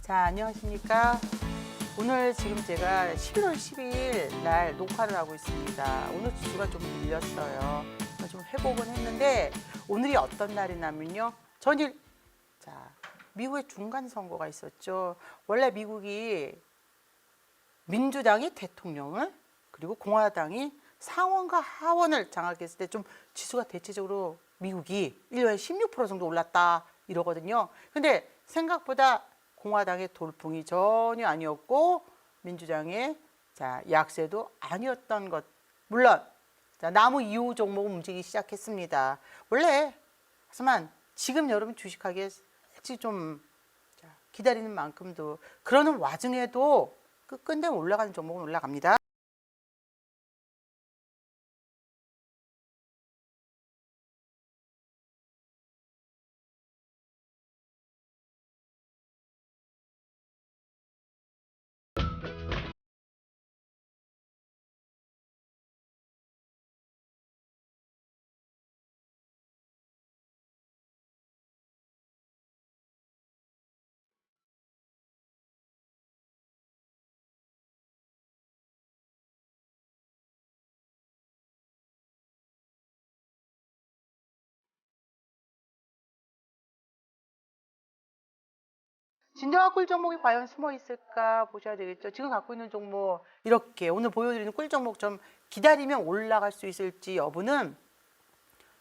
자, 안녕하십니까. 오늘 지금 제가 11월 12일 날 녹화를 하고 있습니다. 오늘 지수가 좀 밀렸어요. 좀 회복은 했는데 오늘이 어떤 날이냐면요. 전일, 자, 미국의 중간 선거가 있었죠. 원래 미국이 민주당이 대통령을 그리고 공화당이 상원과 하원을 장악했을 때 좀 지수가 대체적으로 미국이 1년에 16% 정도 올랐다 이러거든요. 근데 생각보다 공화당의 돌풍이 전혀 아니었고 민주당의 약세도 아니었던 것. 물론 나무 2호 종목은 움직이기 시작했습니다. 원래 하지만 지금 여러분 주식하기에 솔직히 좀 기다리는 만큼도 그러는 와중에도 끝끝내 올라가는 종목은 올라갑니다. 진정한 꿀 종목이 과연 숨어 있을까 보셔야 되겠죠. 지금 갖고 있는 종목 이렇게 오늘 보여드리는 꿀 종목 좀 기다리면 올라갈 수 있을지 여부는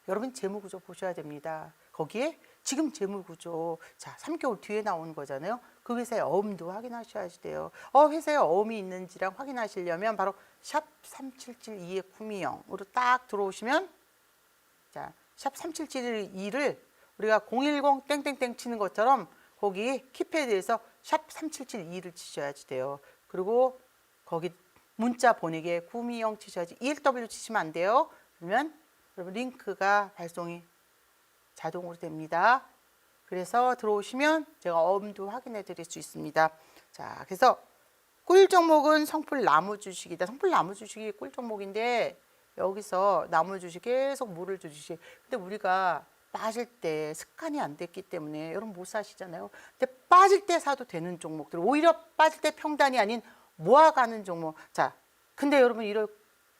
여러분 재무구조 보셔야 됩니다. 거기에 지금 재무구조 3개월 뒤에 나오는 거잖아요. 그 회사의 어음도 확인하셔야지 돼요. 회사에 어음이 있는지랑 확인하시려면 바로 샵 3772의 구미형으로 딱 들어오시면 샵 3772를 우리가 010 땡땡땡 치는 것처럼 거기 키패드에서 샵 3772를 치셔야지 돼요. 그리고 거기 문자 보내기에 구미형 치셔야지. ELW 치시면 안 돼요. 그러면 여러분 링크가 발송이 자동으로 됩니다. 그래서 들어오시면 제가 어음도 확인해 드릴 수 있습니다. 자, 그래서 꿀 종목은 성풀 나무 주식이다. 성풀 나무 주식이 꿀 종목인데 여기서 나무 주식 계속 물을 주식. 근데 우리가 빠질 때 습관이 안 됐기 때문에 여러분 못 사시잖아요. 근데 빠질 때 사도 되는 종목들, 오히려 빠질 때 평단이 아닌 모아가는 종목. 자, 근데 여러분 이런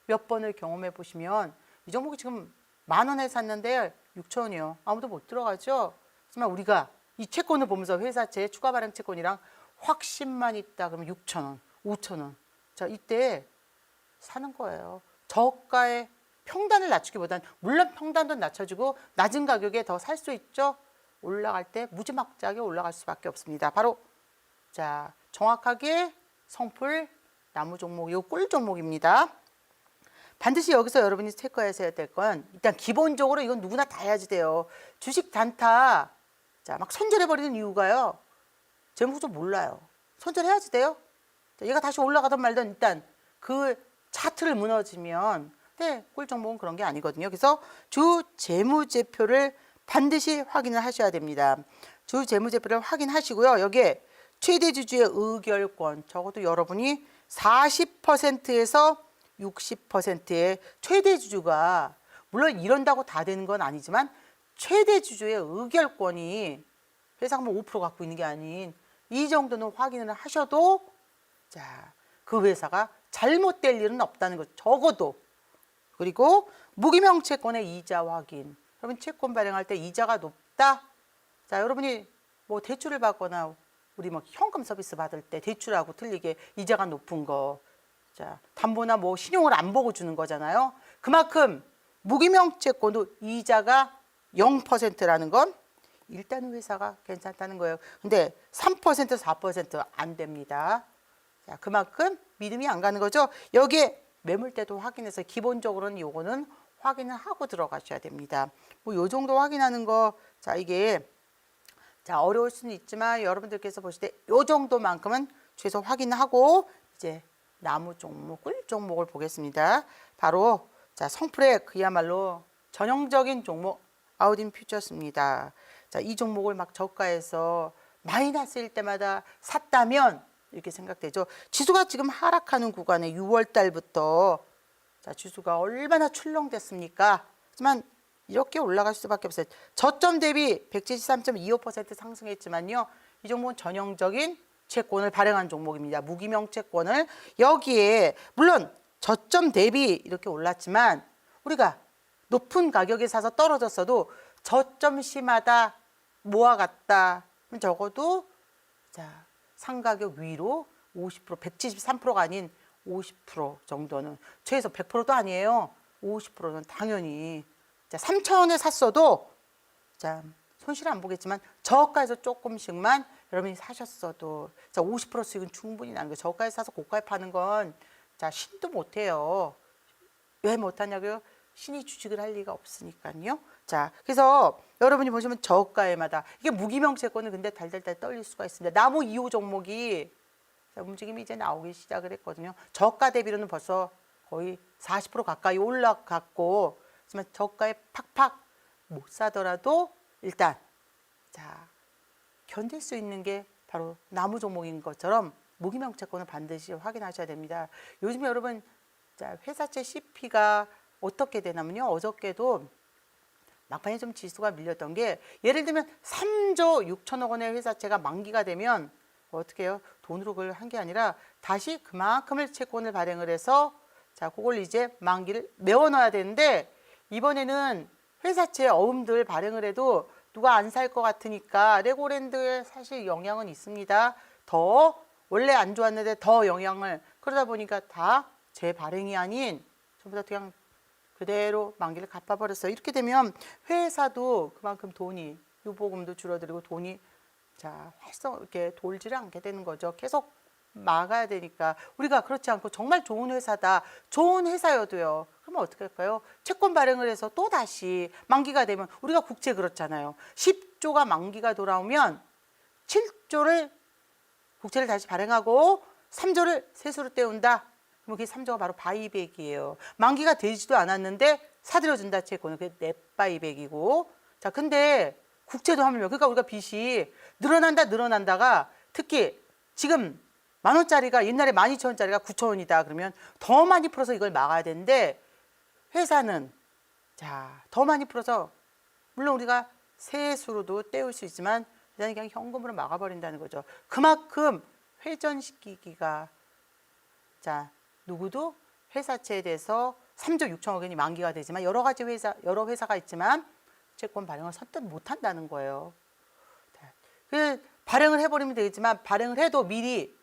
몇 번을 경험해 보시면 이 종목이 지금 10,000원에 샀는데 6,000원이요. 아무도 못 들어가죠. 하지만 우리가 이 채권을 보면서 회사채 추가 발행 채권이랑 확신만 있다 그러면 6,000원, 5,000원. 자, 이때 사는 거예요. 저가의 평단을 낮추기보다는 물론 평단도 낮춰주고 낮은 가격에 더 살 수 있죠. 올라갈 때 무지막지하게 올라갈 수밖에 없습니다. 바로 정확하게 성풀 나무 종목, 요 꿀 종목입니다. 반드시 여기서 여러분이 체크하셔야 될 건 일단 기본적으로 이건 누구나 다 해야지 돼요. 주식 단타 막 손절해버리는 이유가요. 재무구조 몰라요. 손절해야지 돼요. 얘가 다시 올라가든 말든 일단 그 차트를 무너지면 꿀 종목은 그런 게 아니거든요. 그래서 주 재무제표를 반드시 확인을 하셔야 됩니다. 주 재무제표를 확인하시고요. 여기에 최대 주주의 의결권 적어도 여러분이 40%에서 60%의 최대 주주가 물론 이런다고 다 되는 건 아니지만 최대 주주의 의결권이 회사가 뭐 5% 갖고 있는 게 아닌 이 정도는 확인을 하셔도 그 회사가 잘못될 일은 없다는 것 적어도. 그리고 무기명 채권의 이자 확인. 여러분 채권 발행할 때 이자가 높다. 여러분이 뭐 대출을 받거나 우리 뭐 현금 서비스 받을 때 대출하고 틀리게 이자가 높은 거. 담보나 뭐 신용을 안 보고 주는 거잖아요. 그만큼 무기명 채권도 이자가 0%라는 건 일단 회사가 괜찮다는 거예요. 근데 3% 4%안 됩니다. 그만큼 믿음이 안 가는 거죠. 여기에 매물대도 확인해서 기본적으로는 요거는 확인을 하고 들어가셔야 됩니다. 뭐 요 정도 확인하는 거 이게 어려울 수는 있지만 여러분들께서 보실 때 요 정도만큼은 최소 확인하고 이제 나무 종목, 꿀 종목을 보겠습니다. 바로 성풀의 그야말로 전형적인 종목 아우딘 퓨처스입니다. 이 종목을 막 저가에서 마이너스일 때마다 샀다면 이렇게 생각되죠. 지수가 지금 하락하는 구간에 6월 달부터 지수가 얼마나 출렁댔습니까? 하지만 이렇게 올라갈 수밖에 없어요. 저점 대비 173.25% 상승했지만요. 이 종목은 전형적인 채권을 발행한 종목입니다. 무기명 채권을 여기에 물론 저점 대비 이렇게 올랐지만 우리가 높은 가격에 사서 떨어졌어도 저점 시마다 모아갔다. 적어도 자, 상가격 위로 50%, 173%가 아닌 50% 정도는 최소 100%도 아니에요. 50%는 당연히 자, 3,000원에 샀어도 자, 손실 안 보겠지만 저가에서 조금씩만 여러분이 사셨어도 자, 50% 수익은 충분히 나는 거예요. 저가에 사서 고가에 파는 건 자, 신도 못 해요. 왜 못하냐고요? 신이 주식을 할 리가 없으니까요. 자, 그래서 여러분이 보시면 저가에마다 이게 무기명 채권은 근데 달달달 떨릴 수가 있습니다. 나무 2호 종목이 자, 움직임이 이제 나오기 시작을 했거든요. 저가 대비로는 벌써 거의 40% 가까이 올라갔고, 하지만 저가에 팍팍 못 사더라도 일단 자, 견딜 수 있는 게 바로 나무 종목인 것처럼 무기명 채권을 반드시 확인하셔야 됩니다. 요즘 여러분 자, 회사채 CP가 어떻게 되냐면요. 어저께도 막판에 좀 지수가 밀렸던 게 예를 들면 3조 6천억 원의 회사채가 만기가 되면 어떻게 해요? 돈으로 그걸 한 게 아니라 다시 그만큼을 채권을 발행을 해서 자, 그걸 이제 만기를 메워 넣어야 되는데 이번에는 회사채 어음들 발행을 해도 누가 안 살 것 같으니까 레고랜드에 사실 영향은 있습니다. 더 원래 안 좋았는데 더 영향을 그러다 보니까 다 재발행이 아닌 전부 다 그냥 그대로 만기를 갚아버렸어요. 이렇게 되면 회사도 그만큼 돈이 유보금도 줄어들고 돈이 자 활성 이렇게 돌지를 않게 되는 거죠. 계속 막아야 되니까 우리가 그렇지 않고 정말 좋은 회사다, 좋은 회사여도요. 그러면 어떻게 할까요? 채권 발행을 해서 또 다시 만기가 되면 우리가 국채 그렇잖아요. 10조가 만기가 돌아오면 7조를 국채를 다시 발행하고 3조를 세수로 떼운다. 그럼 그게 3조가 바로 바이백이에요. 만기가 되지도 않았는데 사들여준다 채권은 그게 넷바이백이고. 자, 근데 국채도 하물며 그러니까 우리가 빚이 늘어난다가 특히 지금 10,000원짜리가 옛날에 12,000원짜리가 9,000원이다 그러면 더 많이 풀어서 이걸 막아야 되는데 회사는 자, 더 많이 풀어서 물론 우리가 세수로도 떼울 수 있지만 회사는 그냥 현금으로 막아버린다는 거죠. 그만큼 회전시키기가 자, 누구도 회사채에 대해서 3조 6천억 원이 만기가 되지만 여러 회사가 있지만 채권 발행을 선뜻 못 한다는 거예요. 그 발행을 해버리면 되겠지만 발행을 해도 미리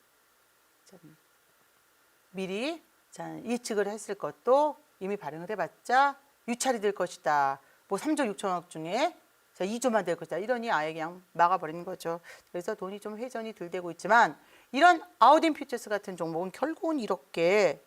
자, 예측을 했을 것도 이미 발행을 해봤자 유찰이 될 것이다. 뭐 3조 6천억 중에 자, 2조만 될 것이다. 이러니 아예 그냥 막아버리는 거죠. 그래서 돈이 좀 회전이 덜 되고 있지만 이런 아우딘 퓨처스 같은 종목은 결국은 이렇게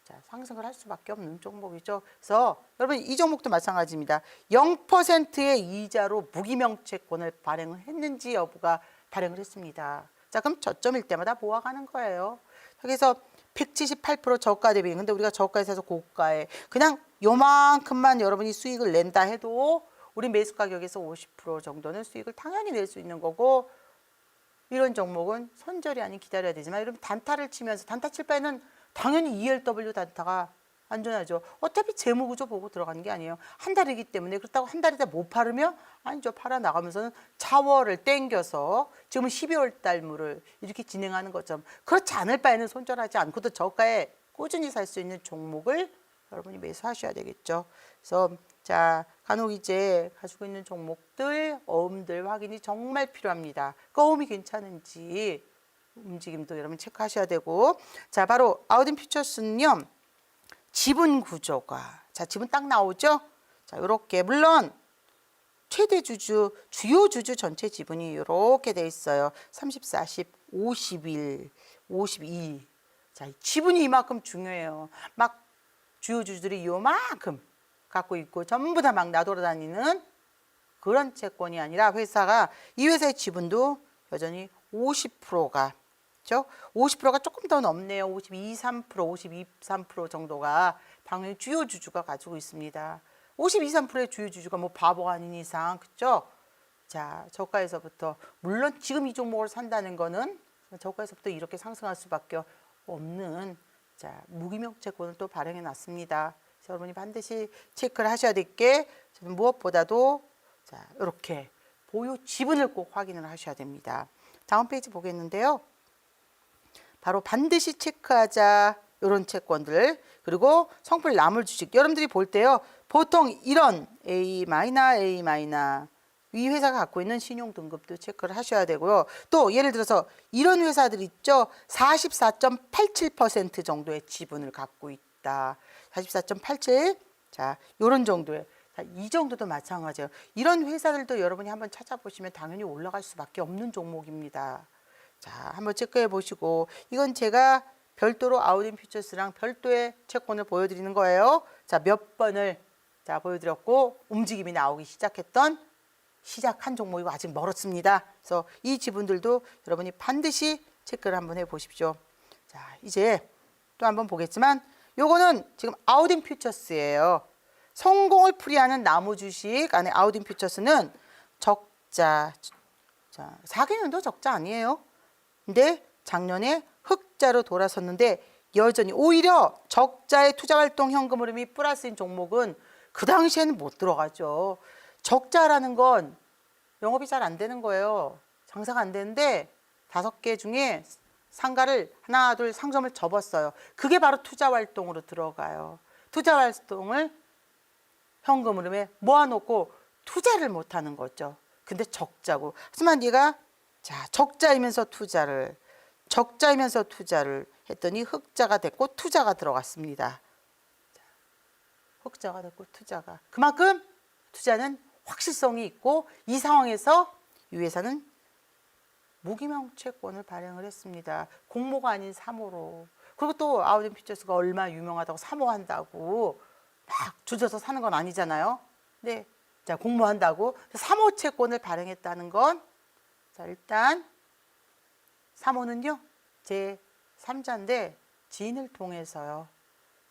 자, 상승을 할 수밖에 없는 종목이죠. 그래서 여러분 이 종목도 마찬가지입니다. 0%의 이자로 무기명 채권을 발행을 했는지 여부가 발행을 했습니다. 자, 그럼 저점일 때마다 모아가는 거예요. 그래서 178% 저가 대비. 근데 우리가 저가에서 해서 고가에 그냥 요만큼만 여러분이 수익을 낸다 해도 우리 매수 가격에서 50% 정도는 수익을 당연히 낼 수 있는 거고 이런 종목은 손절이 아닌 기다려야 되지만 여러분 단타를 치면서 단타 칠 바에는 당연히 ELW 단타가 안전하죠. 어차피 재무구조 보고 들어가는 게 아니에요. 한 달이기 때문에 그렇다고 한 달이다 못 팔으면 아니죠. 팔아 나가면서는 차월을 땡겨서 지금은 12월 달물을 이렇게 진행하는 것처럼 그렇지 않을 바에는 손절하지 않고도 저가에 꾸준히 살 수 있는 종목을 여러분이 매수하셔야 되겠죠. 그래서 자, 간혹 이제 가지고 있는 종목들, 어음들 확인이 정말 필요합니다. 그 어음이 괜찮은지 움직임도 여러분 체크하셔야 되고. 자, 바로 아우딘 퓨처스는요. 지분 구조가 자, 지분 딱 나오죠? 자, 요렇게 물론 최대 주주, 주요 주주 전체 지분이 이렇게 돼 있어요. 30, 40, 51, 52. 자, 지분이 이만큼 중요해요. 막 주요 주주들이 요만큼 갖고 있고 전부 다 막 나돌아다니는 그런 채권이 아니라 회사가 이 회사의 지분도 여전히 50%가 그렇죠? 50%가 조금 더 넘네요. 52, 3%, 52, 3% 정도가 당연히 주요 주주가 가지고 있습니다. 52, 3%의 주요 주주가 뭐 바보가 아닌 이상 그렇죠? 자, 저가에서부터 물론 지금 이 종목을 산다는 거는 저가에서부터 이렇게 상승할 수밖에 없는 자, 무기명 채권을 또 발행해 놨습니다. 여러분이 반드시 체크를 하셔야 될 게 무엇보다도 자, 이렇게 보유 지분을 꼭 확인을 하셔야 됩니다. 다음 페이지 보겠는데요. 바로 반드시 체크하자 이런 채권들, 그리고 성풀 남을 주식 여러분들이 볼 때요 보통 이런 A 이 회사가 갖고 있는 신용 등급도 체크를 하셔야 되고요. 또 예를 들어서 이런 회사들 있죠. 44.87% 정도의 지분을 갖고 있다. 44.87. 자, 요런 정도의. 자, 이 정도도 마찬가지예요. 이런 회사들도 여러분이 한번 찾아보시면 당연히 올라갈 수밖에 없는 종목입니다. 자, 한번 체크해 보시고, 이건 제가 별도로 아우딘 퓨처스랑 별도의 채권을 보여드리는 거예요. 자, 몇 번을 자 보여드렸고 움직임이 나오기 시작한 종목이고 아직 멀었습니다. 그래서 이 지분들도 여러분이 반드시 체크를 한번 해보십시오. 자, 이제 또 한번 보겠지만 요거는 지금 아우딘 퓨처스예요. 성공을 풀이하는 나무 주식 안에 아우딘 퓨처스는 적자. 자, 4개년도 적자 아니에요. 근데 작년에 흑자로 돌아섰는데 여전히 오히려 적자의 투자활동 현금 흐름이 플러스인 종목은 그 당시에는 못 들어가죠. 적자라는 건 영업이 잘 안 되는 거예요. 장사가 안 되는데 5개 중에 상가를 하나, 둘 상점을 접었어요. 그게 바로 투자활동으로 들어가요. 투자활동을 현금 흐름에 모아놓고 투자를 못하는 거죠. 근데 적자고. 하지만 네가 자 적자이면서 투자를 했더니 흑자가 됐고 투자가 들어갔습니다. 흑자가 됐고 투자가. 그만큼 투자는 확실성이 있고 이 상황에서 이 회사는 무기명 채권을 발행을 했습니다. 공모가 아닌 사모로. 그리고 또 아우딘 퓨처스가 얼마나 유명하다고 사모한다고 막 주저서 사는 건 아니잖아요. 근데 자 공모한다고 사모 채권을 발행했다는 건 자 일단 사모는요 제 3자인데 지인을 통해서요.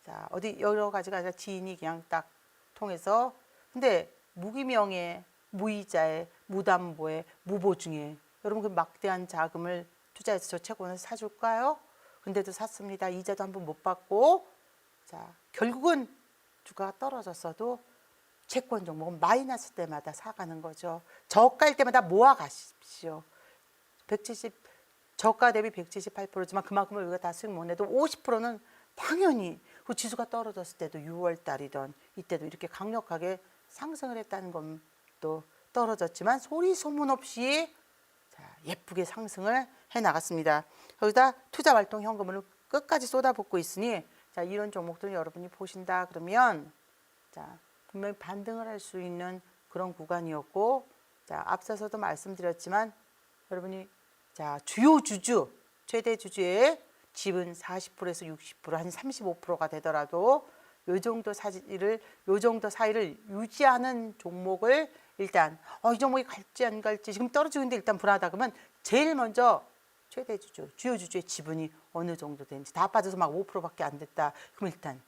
자 어디 여러 가지가 아니라 지인이 그냥 딱 통해서 근데 무기명에 무이자에 무담보에 무보증에 여러분 그 막대한 자금을 투자해서 저 채권을 사줄까요? 근데도 샀습니다. 이자도 한 번 못 받고 자 결국은 주가가 떨어졌어도 채권 종목은 마이너스 때마다 사가는 거죠. 저가일 때마다 모아 가십시오. 170 저가 대비 178%지만 그만큼을 우리가 다 수익 못 내도 50%는 당연히 그 지수가 떨어졌을 때도 6월 달이던 이때도 이렇게 강력하게 상승을 했다는 건 또 떨어졌지만 소리 소문 없이 자, 예쁘게 상승을 해 나갔습니다. 거기다 투자 활동 현금을 끝까지 쏟아붓고 있으니 자, 이런 종목들은 여러분이 보신다 그러면 자, 분명히 반등을 할 수 있는 그런 구간이었고 자, 앞서서도 말씀드렸지만 여러분이 자, 주요 주주 최대 주주의 지분 40%에서 60%한 35%가 되더라도 요 정도 사이를 유지하는 종목을 일단 이 종목이 갈지 안 갈지 지금 떨어지고 있는데 일단 불안하다 그러면 제일 먼저 최대 주주, 주요 주주의 지분이 어느 정도 되는지 다 빠져서 막 5%밖에 안 됐다. 그럼 일단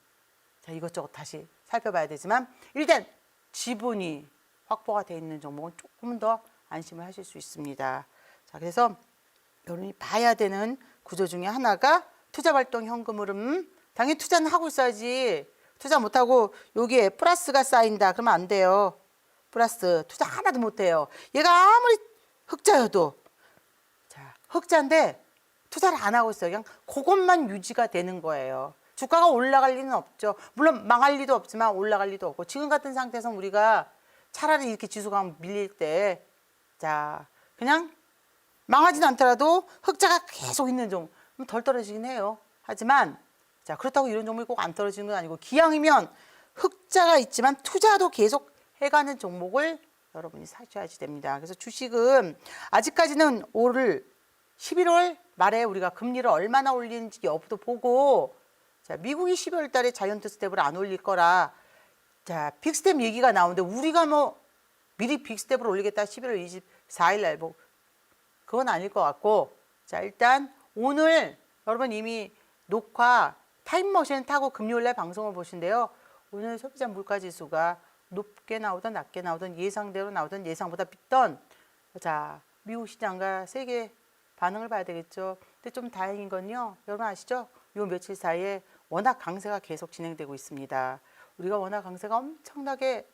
자 이것저것 다시 살펴봐야 되지만 일단 지분이 확보가 돼 있는 종목은 조금 더 안심을 하실 수 있습니다. 자 그래서 여러분이 봐야 되는 구조 중에 하나가 투자활동 현금 흐름. 당연히 투자는 하고 있어야지. 투자 못하고 여기에 플러스가 쌓인다. 그러면 안 돼요. 플러스 투자 하나도 못해요. 얘가 아무리 흑자여도 자 흑자인데 투자를 안 하고 있어요. 그냥 그것만 유지가 되는 거예요. 주가가 올라갈 리는 없죠. 물론 망할 리도 없지만 올라갈 리도 없고 지금 같은 상태에서 우리가 차라리 이렇게 지수가 밀릴 때 자 그냥 망하진 않더라도 흑자가 계속 있는 종목 덜 떨어지긴 해요. 하지만 자 그렇다고 이런 종목이 꼭 안 떨어지는 건 아니고 기왕이면 흑자가 있지만 투자도 계속 해가는 종목을 여러분이 사셔야지 됩니다. 그래서 주식은 아직까지는 올 11월 말에 우리가 금리를 얼마나 올리는지 여부도 보고 자 미국이 12월 달에 자이언트 스텝을 안 올릴 거라 자 빅스텝 얘기가 나오는데 우리가 뭐 미리 빅스텝을 올리겠다 11월 24일 날 뭐 그건 아닐 것 같고 자 일단 오늘 여러분 이미 녹화 타임머신 타고 금요일날 방송을 보신대요. 오늘 소비자 물가지수가 높게 나오든 낮게 나오든 예상대로 나오든 예상보다 빗던 자 미국 시장과 세계 반응을 봐야 되겠죠. 근데 좀 다행인 건요. 여러분 아시죠? 요 며칠 사이에 워낙 강세가 계속 진행되고 있습니다. 우리가 워낙 강세가 엄청나게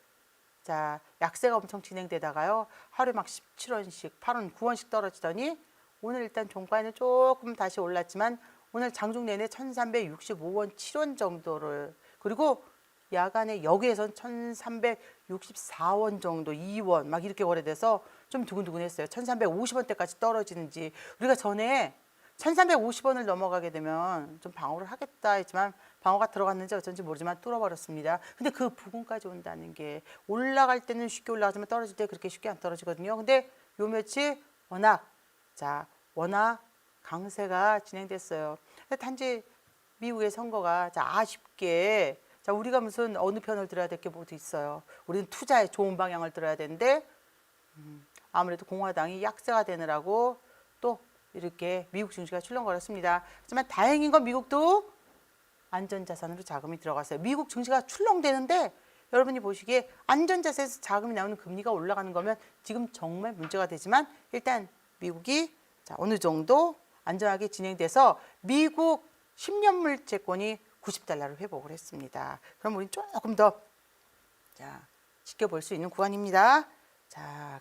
자 약세가 엄청 진행되다가요. 하루에 막 17원씩 8원 9원씩 떨어지더니 오늘 일단 종가에는 조금 다시 올랐지만 오늘 장중 내내 1,365원 7원 정도를, 그리고 야간에 여기에선 1,364원 정도 2원 막 이렇게 거래돼서 좀 두근두근했어요. 1,350원대까지 떨어지는지. 우리가 전에 1,350원을 넘어가게 되면 좀 방어를 하겠다 했지만 방어가 들어갔는지 어쩐지 모르지만 뚫어버렸습니다. 근데 그 부근까지 온다는 게, 올라갈 때는 쉽게 올라가지만 떨어질 때 그렇게 쉽게 안 떨어지거든요. 근데 요 며칠 워낙 강세가 진행됐어요. 단지 미국의 선거가 아쉽게, 우리가 무슨 어느 편을 들어야 될 게 뭐도 있어요. 우리는 투자에 좋은 방향을 들어야 되는데 아무래도 공화당이 약세가 되느라고 또 이렇게 미국 증시가 출렁거렸습니다. 하지만 다행인 건 미국도 안전자산으로 자금이 들어갔어요. 미국 증시가 출렁대는데 여러분이 보시기에 안전자산에서 자금이 나오는 금리가 올라가는 거면 지금 정말 문제가 되지만, 일단 미국이 어느 정도 안전하게 진행돼서 미국 10년물 채권이 90달러를 회복을 했습니다. 그럼 우리는 조금 더 지켜볼 수 있는 구간입니다.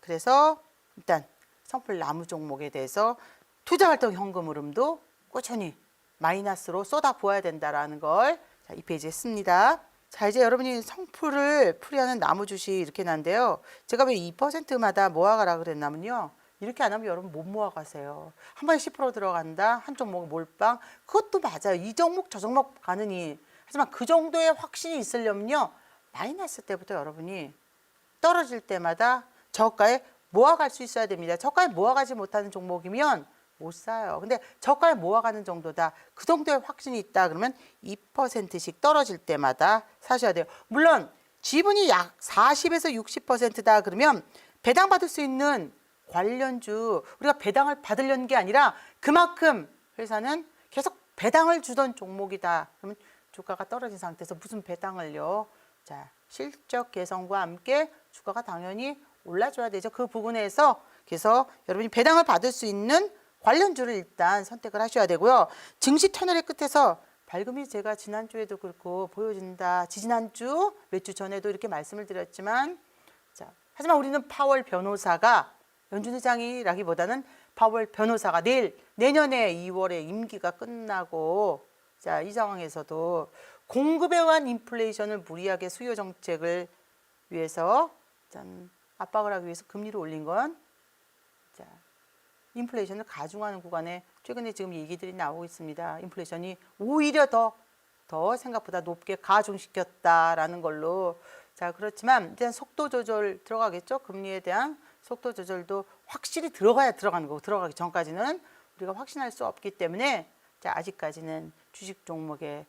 그래서 일단 성풀 나무 종목에 대해서 투자활동 현금 흐름도 꾸준히 마이너스로 쏟아 부어야 된다라는 걸 이 페이지에 씁니다. 이제 여러분이 성풀을 풀이하는 나무 주식 이렇게 난데요. 제가 왜 2%마다 모아가라 그랬냐면요. 이렇게 안 하면 여러분 못 모아가세요. 한 번에 10% 들어간다. 한 종목 몰빵. 그것도 맞아요. 이 종목 저 종목 가느니. 하지만 그 정도의 확신이 있으려면요. 마이너스 때부터 여러분이 떨어질 때마다 저가에 모아갈 수 있어야 됩니다. 저가에 모아가지 못하는 종목이면 못 사요. 근데 저가에 모아가는 정도다. 그 정도의 확신이 있다. 그러면 2%씩 떨어질 때마다 사셔야 돼요. 물론 지분이 약 40에서 60%다. 그러면 배당받을 수 있는 관련주, 우리가 배당을 받으려는 게 아니라 그만큼 회사는 계속 배당을 주던 종목이다. 그러면 주가가 떨어진 상태에서 무슨 배당을요. 실적 개선과 함께 주가가 당연히 올라줘야 되죠. 그 부분에서 그래서 여러분이 배당을 받을 수 있는 관련주를 일단 선택을 하셔야 되고요. 증시 터널의 끝에서 밝음이 제가 지난주에도 그렇고 보여진다. 지지난주 몇 주 전에도 이렇게 말씀을 드렸지만, 하지만 우리는 파월 변호사가, 연준 의장이라기보다는 파월 변호사가 내년에 2월에 임기가 끝나고, 이 상황에서도 공급에 의한 인플레이션을 무리하게 수요 정책을 위해서 압박을 하기 위해서 금리를 올린 건 인플레이션을 가중하는 구간에 최근에 지금 얘기들이 나오고 있습니다. 인플레이션이 오히려 더 생각보다 높게 가중시켰다라는 걸로. 그렇지만 일단 속도 조절 들어가겠죠. 금리에 대한 속도 조절도 확실히 들어가는 거고, 들어가기 전까지는 우리가 확신할 수 없기 때문에 아직까지는 주식 종목에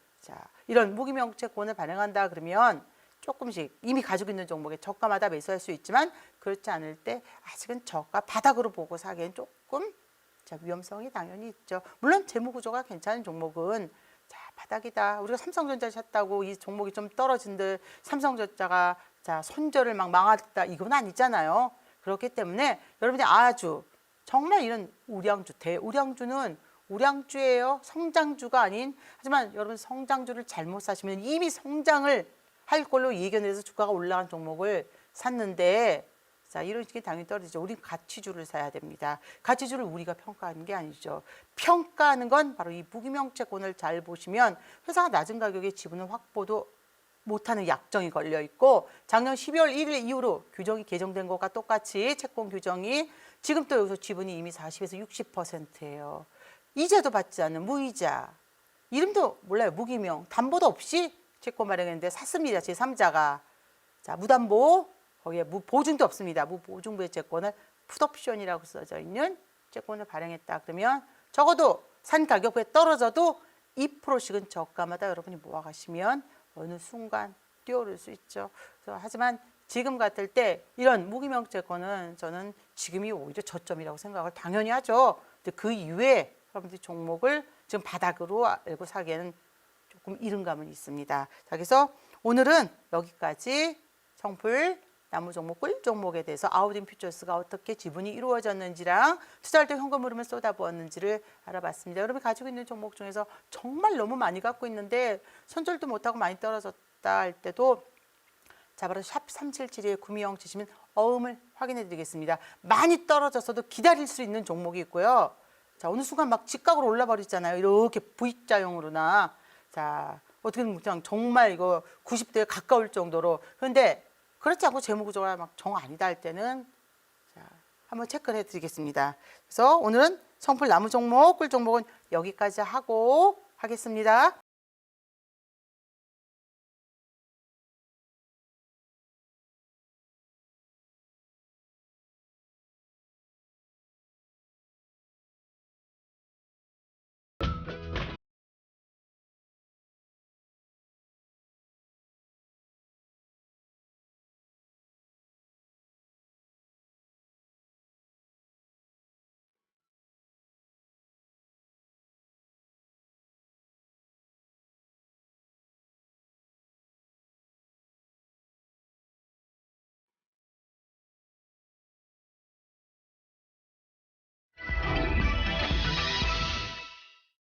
이런 무기명채권을 발행한다 그러면 조금씩 이미 가지고 있는 종목에 저가마다 매수할 수 있지만, 그렇지 않을 때 아직은 저가 바닥으로 보고 사기엔 조금 위험성이 당연히 있죠. 물론 재무 구조가 괜찮은 종목은 바닥이다. 우리가 삼성전자 샀다고 이 종목이 좀 떨어진들 삼성전자가 손절을 막 망했다, 이건 아니잖아요. 그렇기 때문에 여러분이 아주 정말 이런 우량주, 대우량주는 우량주예요. 성장주가 아닌. 하지만 여러분 성장주를 잘못 사시면 이미 성장을 할 걸로 예견해서 주가가 올라간 종목을 샀는데, 이런 식이 당연히 떨어지죠. 우리는 가치주를 사야 됩니다. 가치주를 우리가 평가하는 게 아니죠. 평가하는 건 바로 이 무기명채권을 잘 보시면 회사가 낮은 가격에 지분을 확보도 못하는 약정이 걸려 있고, 작년 12월 1일 이후로 규정이 개정된 것과 똑같이 채권 규정이 지금 또 여기서 지분이 이미 40에서 60%예요. 이자도 받지 않는 무이자, 이름도 몰라요. 무기명, 담보도 없이 채권 발행했는데 샀습니다. 제3자가. 무담보, 거기에 무보증도 없습니다. 무보증부의 채권을 풋옵션이라고 써져 있는 채권을 발행했다. 그러면 적어도 산 가격에 떨어져도 2%씩은 저가마다 여러분이 모아가시면 어느 순간 뛰어오를 수 있죠. 하지만 지금 같을 때 이런 무기명채권은 저는 지금이 오히려 저점이라고 생각을 당연히 하죠. 근데 그 이후에 여러분들이 종목을 지금 바닥으로 알고 사기에는 조금 이른 감은 있습니다. 그래서 오늘은 여기까지 성풀 나무 종목, 꿀 종목에 대해서 아우딘 퓨처스가 어떻게 지분이 이루어졌는지랑 투자할 때 현금 흐름을 쏟아부었는지를 알아봤습니다. 여러분이 가지고 있는 종목 중에서 정말 너무 많이 갖고 있는데 손절도 못하고 많이 떨어졌다 할 때도 바로 샵 3772에 구미형 치시면 어음을 확인해 드리겠습니다. 많이 떨어졌어도 기다릴 수 있는 종목이 있고요. 자, 어느 순간 막 직각으로 올라버리잖아요. 이렇게 V자형으로나. 자, 어떻게 보면 그냥 정말 이거 90도에 가까울 정도로. 그런데 그렇지 않고 재무 구조가 막 정 아니다 할 때는 자, 한번 체크를 해드리겠습니다. 그래서 오늘은 성풀 나무 종목, 꿀 종목은 여기까지 하고 하겠습니다.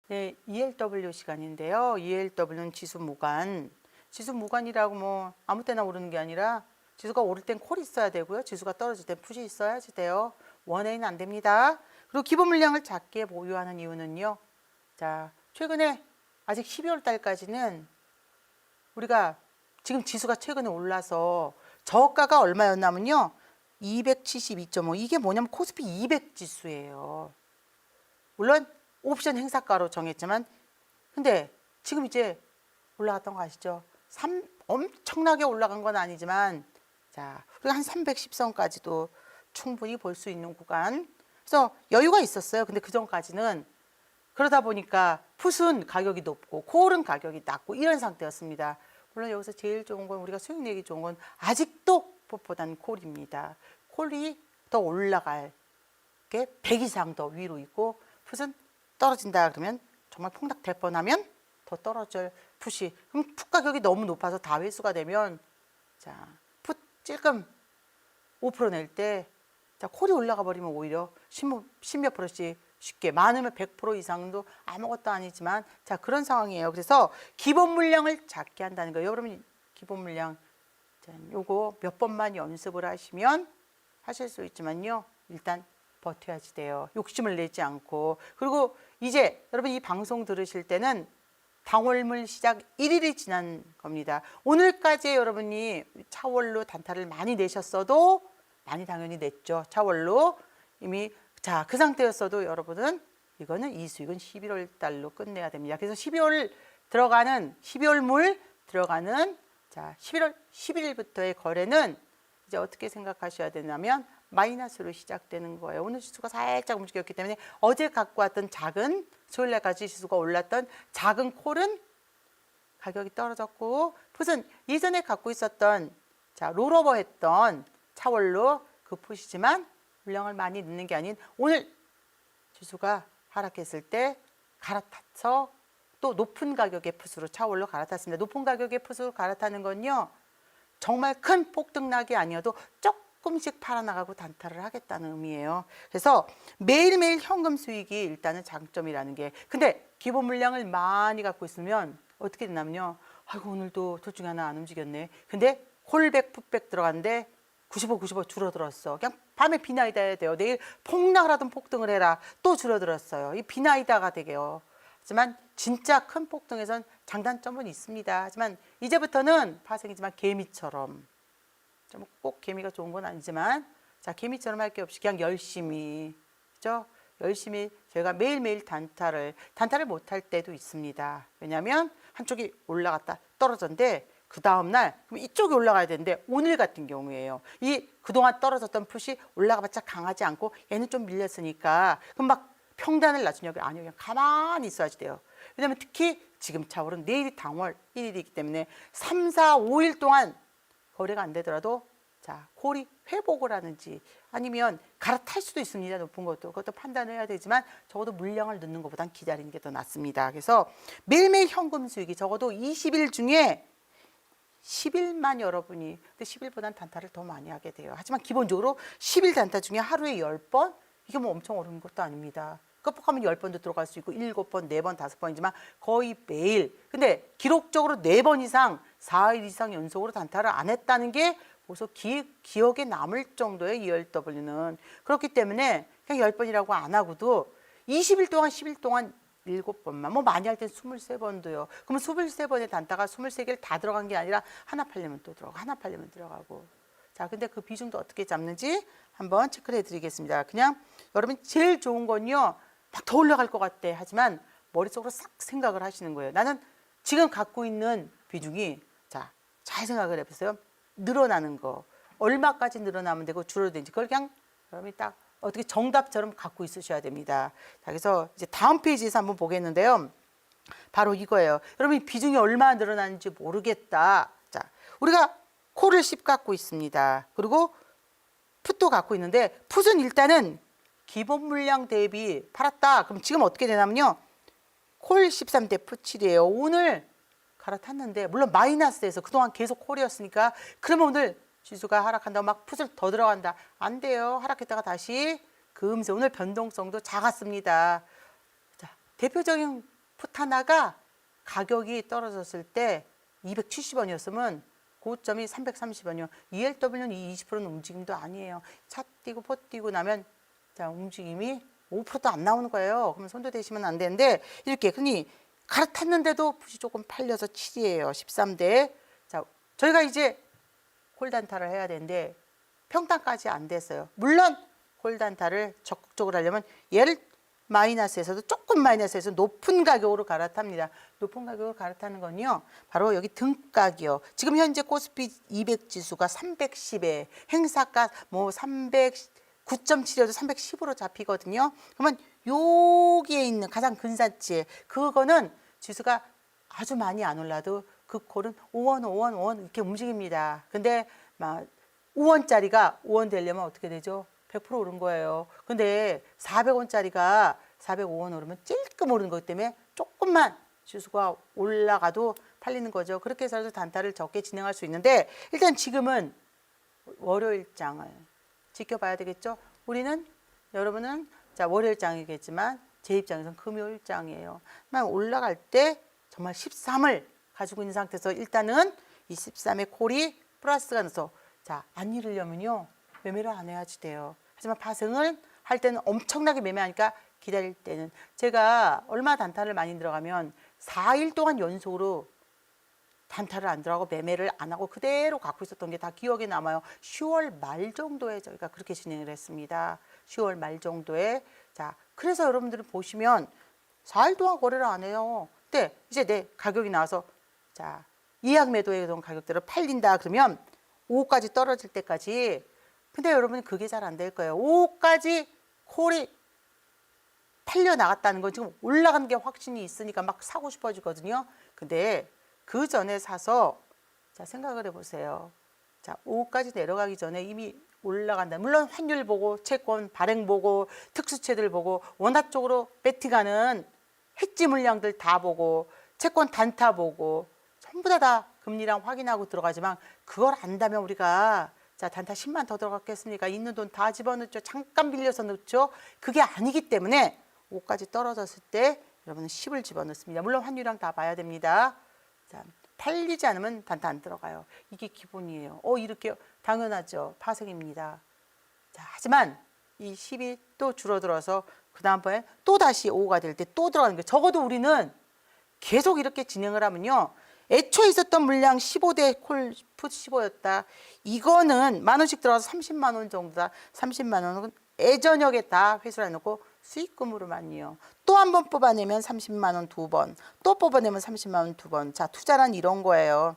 네, ELW 시간인데요. ELW는 지수 무관. 지수 무관이라고 뭐 아무 때나 오르는 게 아니라 지수가 오를 땐 콜이 있어야 되고요. 지수가 떨어질 땐 풋이 있어야지 돼요. 원웨이는 안 됩니다. 그리고 기본 물량을 작게 보유하는 이유는요. 자, 최근에 아직 12월 달까지는 우리가 지금 지수가 최근에 올라서 저가가 얼마였냐면요. 272.5. 이게 뭐냐면 코스피 200 지수예요. 물론 옵션 행사가로 정했지만 근데 지금 이제 올라갔던 거 아시죠? 엄청나게 올라간 건 아니지만 자, 우리가 한 310선까지도 충분히 볼 수 있는 구간. 그래서 여유가 있었어요. 근데 그 전까지는 그러다 보니까 풋은 가격이 높고 콜은 가격이 낮고 이런 상태였습니다. 물론 여기서 제일 좋은 건 우리가 수익 내기 좋은 건 아직도 풋보다는 콜입니다. 콜이 더 올라갈 게 100 이상 더 위로 있고 풋은 떨어진다 그러면 정말 폭락될 뻔하면 더 떨어질 풋이 그럼 풋 가격이 너무 높아서 다회수가 되면 자, 풋 찔끔 5% 낼 때 자, 콜이 올라가 버리면 오히려 10몇 프로씩 쉽게 많으면 100% 이상도 아무것도 아니지만 자, 그런 상황이에요. 그래서 기본 물량을 작게 한다는 거예요. 여러분 기본 물량 자, 요거 몇 번만 연습을 하시면 하실 수 있지만요. 일단 버텨야지 돼요. 욕심을 내지 않고. 그리고 이제 여러분 이 방송 들으실 때는 당월물 시작 1일이 지난 겁니다. 오늘까지 여러분이 차월로 단타를 많이 내셨어도 많이 당연히 냈죠. 차월로 이미 자, 그 상태였어도 여러분은 이거는 이 수익은 11월 달로 끝내야 됩니다. 그래서 12월 물 들어가는 자, 11월 11일부터의 거래는 이제 어떻게 생각하셔야 되냐면 마이너스로 시작되는 거예요. 오늘 지수가 살짝 움직였기 때문에 어제 갖고 왔던 작은 수요일날까지 지수가 올랐던 작은 콜은 가격이 떨어졌고 풋은 예전에 갖고 있었던 자, 롤오버 했던 차월로 그 풋이지만 물량을 많이 넣는 게 아닌 오늘 지수가 하락했을 때 갈아타서 또 높은 가격의 풋으로 차월로 갈아탔습니다. 높은 가격의 풋으로 갈아타는 건요. 정말 큰 폭등락이 아니어도 조금씩 팔아나가고 단타를 하겠다는 의미예요. 그래서 매일매일 현금 수익이 일단은 장점이라는 게 근데 기본 물량을 많이 갖고 있으면 어떻게 되냐면요. 아이고 오늘도 둘 중에 하나 안 움직였네. 근데 콜백 풋백 들어갔는데 95 줄어들었어. 그냥 밤에 비나이다 해야 돼요. 내일 폭락을 하든 폭등을 해라. 또 줄어들었어요. 이 비나이다가 되게요. 하지만 진짜 큰 폭등에선 장단점은 있습니다. 하지만 이제부터는 파생이지만 개미처럼 꼭 개미가 좋은 건 아니지만 자, 개미처럼 할 게 없이 그냥 열심히 그죠? 열심히 저희가 매일매일 단타를 못할 때도 있습니다. 왜냐하면 한쪽이 올라갔다 떨어졌는데 그 다음날 그럼 이쪽이 올라가야 되는데 오늘 같은 경우에요. 이 그동안 떨어졌던 풋이 올라가봤자 강하지 않고 얘는 좀 밀렸으니까 그럼 막 평단을 낮추냐고 아니요. 그냥 가만히 있어야지 돼요. 왜냐하면 특히 지금 차월은 내일이 당월 1일이기 때문에 3, 4, 5일 동안 거래가 안 되더라도 자, 콜이 회복을 하는지 아니면 갈아탈 수도 있습니다. 높은 것도. 그것도 판단해야 되지만 적어도 물량을 넣는 것보단 기다리는 게 더 낫습니다. 그래서 매일매일 현금 수익이 적어도 20일 중에 10일만 여러분이 근데 10일보단 단타를 더 많이 하게 돼요. 하지만 기본적으로 10일 단타 중에 하루에 10번 이게 뭐 엄청 어려운 것도 아닙니다. 끄뻑하면 10번도 들어갈 수 있고 7번, 4번, 5번이지만 거의 매일 근데 기록적으로 4번 이상 4일 이상 연속으로 단타를 안 했다는 게 벌써 기억에 남을 정도의 ELW는 그렇기 때문에 그냥 10번이라고 안 하고도 20일 동안 10일 동안 7번만, 뭐 많이 할 땐 23번도요. 그러면 23번의 단타가 23개를 다 들어간 게 아니라 하나 팔려면 또 들어가고 하나 팔려면 들어가고. 자, 근데 그 비중도 어떻게 잡는지 한번 체크를 해드리겠습니다. 그냥 여러분 제일 좋은 건요, 막 더 올라갈 것 같대 하지만 머릿속으로 싹 생각을 하시는 거예요. 나는 지금 갖고 있는 비중이, 자, 잘 생각을 해보세요. 늘어나는 거. 얼마까지 늘어나면 되고 줄어들는지 그걸 그냥 여러분이 딱 어떻게 정답처럼 갖고 있으셔야 됩니다. 자, 그래서 이제 다음 페이지에서 한번 보겠는데요. 바로 이거예요. 여러분이 비중이 얼마나 늘어나는지 모르겠다. 자, 우리가 콜을 10 갖고 있습니다. 그리고 풋도 갖고 있는데 풋은 일단은 기본 물량 대비 팔았다. 그럼 지금 어떻게 되냐면요. 콜 13대 풋 7이에요. 오늘 갈아탔는데 물론 마이너스에서 그동안 계속 콜이었으니까 그러면 오늘 지수가 하락한다고 막 풋을 더 들어간다. 안 돼요. 하락했다가 다시 금세 오늘 변동성도 작았습니다. 자, 대표적인 풋 하나가 가격이 떨어졌을 때 270원이었으면 고점이 330원이요. ELW는 이 20%는 움직임도 아니에요. 차 뛰고 포 뛰고 나면 자, 움직임이 5%도 안 나오는 거예요. 그러면 손도 대시면 안 되는데 이렇게 흔히 갈아탔는데도 풋이 조금 팔려서 7이에요. 13대. 자, 저희가 이제 콜단타를 해야 되는데 평단까지 안 됐어요. 물론 콜단타를 적극적으로 하려면 얘를 마이너스에서도 조금 마이너스에서 높은 가격으로 갈아탑니다. 높은 가격으로 갈아타는 건요. 바로 여기 등가기요. 지금 현재 코스피 200 지수가 310에 행사가 뭐 9.7이어도 310으로 잡히거든요. 그러면 여기에 있는 가장 근사치에 그거는 지수가 아주 많이 안 올라도 그 콜은 5원, 5원, 5원 이렇게 움직입니다. 근데 막 5원짜리가 5원 되려면 어떻게 되죠? 100% 오른 거예요. 근데 400원짜리가 405원 오르면 찔끔 오르는 거기 때문에 조금만 지수가 올라가도 팔리는 거죠. 그렇게 해서도 단타를 적게 진행할 수 있는데 일단 지금은 월요일장을 지켜봐야 되겠죠. 우리는 여러분은 자 월요일장이겠지만 제 입장에서는 금요일장이에요. 올라갈 때 정말 13을 가지고 있는 상태에서 일단은 이 13의 콜이 플러스가 나서 자, 안 잃으려면요. 매매를 안 해야지 돼요. 하지만 파생을 할 때는 엄청나게 매매하니까 기다릴 때는 제가 얼마 단타를 많이 들어가면 4일 동안 연속으로 단타를 안 들어가고 매매를 안 하고 그대로 갖고 있었던 게 다 기억에 남아요. 10월 말 정도에 저희가 그렇게 진행을 했습니다. 10월 말 정도에. 자, 그래서 여러분들은 보시면 4일 동안 거래를 안 해요. 근데 이제 내 가격이 나와서 자, 예약 매도에 던 가격대로 팔린다 그러면 5까지 떨어질 때까지. 근데 여러분 그게 잘 안 될 거예요. 5까지 콜이 팔려 나갔다는 건 지금 올라가는 게 확신이 있으니까 막 사고 싶어지거든요. 근데 그 전에 사서 자 생각을 해보세요. 자 5까지 내려가기 전에 이미 올라간다. 물론 환율 보고 채권 발행 보고 특수채들 보고 원화 쪽으로 배팅하는 해지 물량들 다 보고 채권 단타 보고 전부 다 금리랑 확인하고 들어가지만 그걸 안다면 우리가 자 단타 10만 더 들어갔겠습니까? 있는 돈 다 집어넣죠. 잠깐 빌려서 넣죠. 그게 아니기 때문에 5까지 떨어졌을 때 여러분은 10을 집어넣습니다. 물론 환율이랑 다 봐야 됩니다. 자, 팔리지 않으면 단타 안 들어가요. 이게 기본이에요. 이렇게 당연하죠. 파생입니다. 자, 하지만 이 10이 또 줄어들어서 그 다음번에 또 다시 5가 될 때 또 들어가는 거예요. 적어도 우리는 계속 이렇게 진행을 하면요. 애초에 있었던 물량 15대 콜풋 15였다. 이거는 만 원씩 들어가서 30만 원 정도다. 30만 원은 애저녁에 다 회수를 해놓고 수익금으로만요. 또 한 번 뽑아내면 30만 원 2번. 또 뽑아내면 30만 원 2번. 자, 투자란 이런 거예요.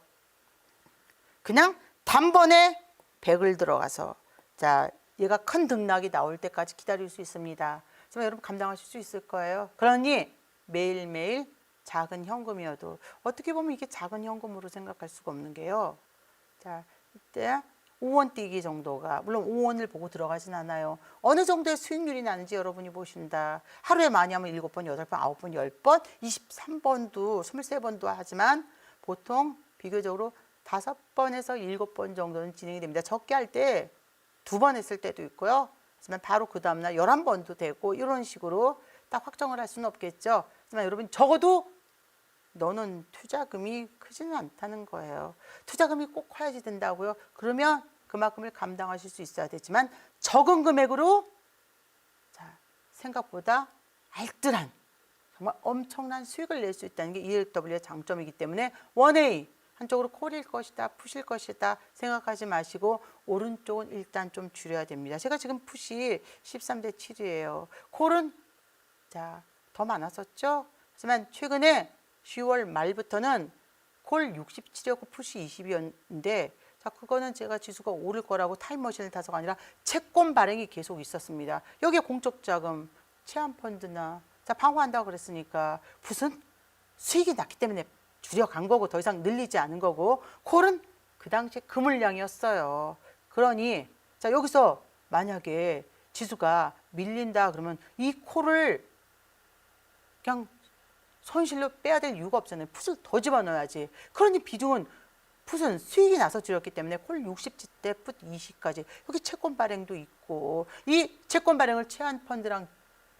그냥 단번에 100을 들어가서 자, 얘가 큰 등락이 나올 때까지 기다릴 수 있습니다. 하지만 여러분 감당하실 수 있을 거예요. 그러니 매일매일 작은 현금이어도 어떻게 보면 이게 작은 현금으로 생각할 수가 없는 게요. 자, 이때 5원 뛰기 정도가 물론 5원을 보고 들어가진 않아요. 어느 정도의 수익률이 나는지 여러분이 보신다. 하루에 많이 하면 7번, 8번, 9번, 10번, 23번도 23번도 하지만 보통 비교적으로 5번에서 7번 정도는 진행이 됩니다. 적게 할 때 2번 했을 때도 있고요. 하지만 바로 그 다음날 11번도 되고 이런 식으로 딱 확정을 할 수는 없겠죠. 하지만 여러분 적어도 너는 투자금이 크지는 않다는 거예요. 투자금이 꼭 커야지 된다고요. 그러면 그만큼을 감당하실 수 있어야 되지만 적은 금액으로 자, 생각보다 알뜰한 정말 엄청난 수익을 낼 수 있다는 게 ELW의 장점이기 때문에 원웨이 한쪽으로 콜일 것이다, 푸실 것이다 생각하지 마시고 오른쪽은 일단 좀 줄여야 됩니다. 제가 지금 푸시 13대 7이에요. 콜은 더 많았었죠. 하지만 최근에 10월 말부터는 콜 67이었고 푸시 20이었는데 그거는 제가 지수가 오를 거라고 타임머신을 타서가 아니라 채권 발행이 계속 있었습니다. 여기에 공적 자금, 체한펀드나 방어한다고 그랬으니까 무슨 수익이 났기 때문에 줄여간 거고 더 이상 늘리지 않은 거고 콜은 그 당시 그 물량이었어요. 그러니 여기서 만약에 지수가 밀린다 그러면 이 콜을 그냥 손실로 빼야 될 이유가 없잖아요. 풋을 더 집어넣어야지. 그러니 비중은 풋은 수익이 나서 줄였기 때문에 콜 60대 풋 20까지 여기 채권 발행도 있고 이 채권 발행을 체한펀드랑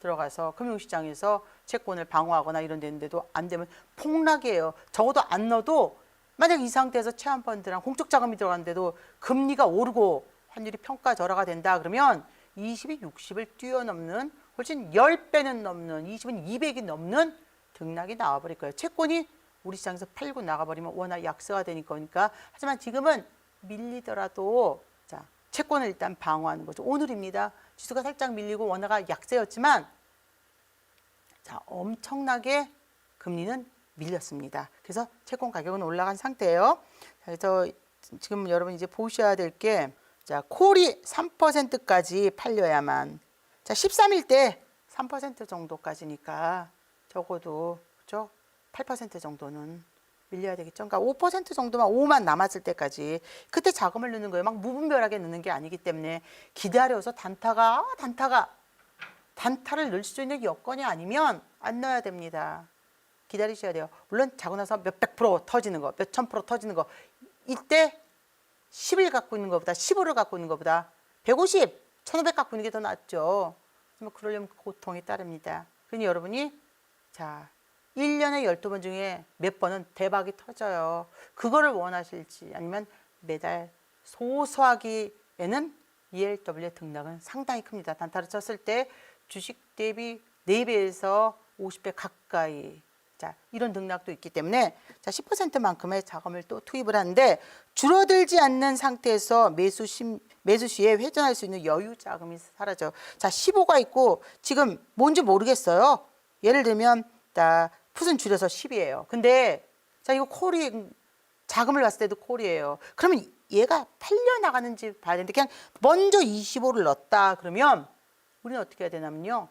들어가서 금융시장에서 채권을 방어하거나 이런 데인데도 안 되면 폭락이에요. 적어도 안 넣어도 만약 이 상태에서 체한펀드랑 공적 자금이 들어갔는데도 금리가 오르고 환율이 평가절하가 된다 그러면 20이 60을 뛰어넘는 훨씬 10배는 넘는 20은 200이 넘는 등락이 나와버릴 거예요. 채권이 우리 시장에서 팔고 나가버리면 워낙 약세가 되니까. 하지만 지금은 밀리더라도 채권을 일단 방어하는 거죠. 오늘입니다. 지수가 살짝 밀리고 원화가 약세였지만 엄청나게 금리는 밀렸습니다. 그래서 채권 가격은 올라간 상태예요. 그래서 지금 여러분 이제 보셔야 될 게 콜이 3%까지 팔려야만 13일 때 3% 정도까지니까 적어도 그렇죠? 8% 정도는 밀려야 되겠죠. 그러니까 5% 정도만 5만 남았을 때까지 그때 자금을 넣는 거예요. 막 무분별하게 넣는 게 아니기 때문에 기다려서 단타를 넣을 수 있는 여건이 아니면 안 넣어야 됩니다. 기다리셔야 돼요. 물론 자고 나서 몇백 프로 터지는 거, 몇천 프로 터지는 거 이때 10을 갖고 있는 것보다 15를 갖고 있는 것보다 150, 1500 갖고 있는 게 더 낫죠. 그러려면 고통이 따릅니다. 그러니 여러분이 1년에 12번 중에 몇 번은 대박이 터져요. 그거를 원하실지 아니면 매달 소소하기에는 ELW의 등락은 상당히 큽니다. 단타를 쳤을 때 주식 대비 4배에서 50배 가까이 이런 등락도 있기 때문에 10%만큼의 자금을 또 투입을 하는데 줄어들지 않는 상태에서 매수 시에 회전할 수 있는 여유 자금이 사라져. 15가 있고 지금 뭔지 모르겠어요. 예를 들면 풋은 줄여서 10이에요. 근데 이거 콜이 자금을 봤을 때도 콜이에요. 그러면 얘가 팔려 나가는지 봐야 되는데 그냥 먼저 25를 넣었다 그러면 우리는 어떻게 해야 되냐면요.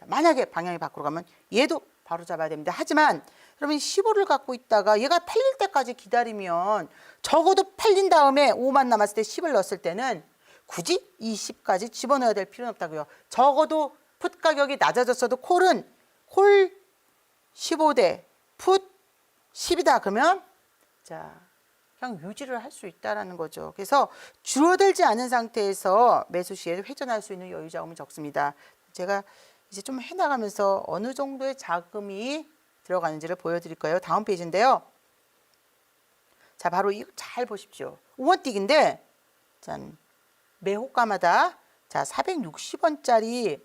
만약에 방향이 밖으로 가면 얘도 바로 잡아야 됩니다. 하지만 여러분 15를 갖고 있다가 얘가 팔릴 때까지 기다리면 적어도 팔린 다음에 5만 남았을 때 10을 넣었을 때는 굳이 20까지 집어넣어야 될 필요는 없다고요. 적어도 풋 가격이 낮아졌어도 콜은 콜 15대 풋 10이다 그러면 그냥 유지를 할 수 있다라는 거죠. 그래서 줄어들지 않은 상태에서 매수 시에 회전할 수 있는 여유 자금이 적습니다. 제가 이제 좀 해나가면서 어느 정도의 자금이 들어가는지를 보여드릴 거예요. 다음 페이지인데요. 바로 이거 잘 보십시오. 5원띠기인데 매호가마다 460원짜리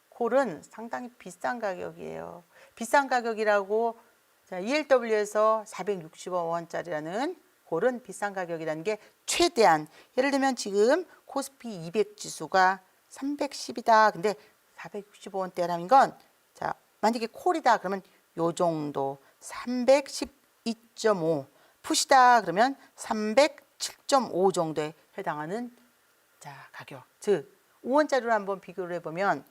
콜은 상당히 비싼 가격이에요. 비싼 가격이라고 ELW에서 460원짜리라는 콜은 비싼 가격이라는 게 최대한 예를 들면 지금 코스피 200 지수가 310이다. 근데 465원대라는 건 만약에 콜이다 그러면 요 정도 312.5 풋이다 그러면 307.5 정도에 해당하는 가격. 즉 5원짜리로 한번 비교를 해보면